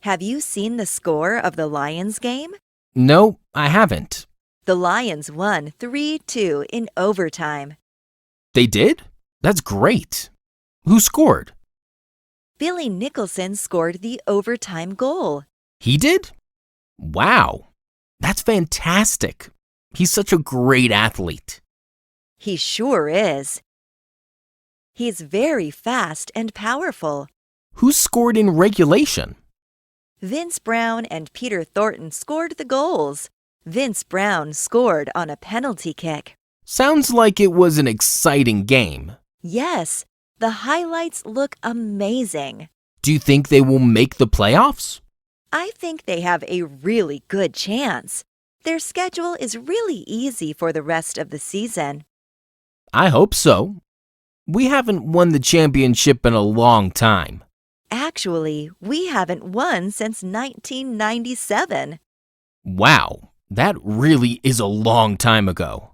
Have you seen the score of the Lions game? No, I haven't. The Lions won 3-2 in overtime. They did? That's great. Who scored? Billy Nicholson scored the overtime goal. He did? Wow, that's fantastic. He's such a great athlete. He sure is. He's very fast and powerful. Who scored in regulation? Vince Brown and Peter Thornton scored the goals. Vince Brown scored on a penalty kick. Sounds like it was an exciting game. Yes, the highlights look amazing. Do you think they will make the playoffs? I think they have a really good chance. Their schedule is really easy for the rest of the season. I hope so. We haven't won the championship in a long time. Actually, we haven't won since 1997. Wow, that really is a long time ago.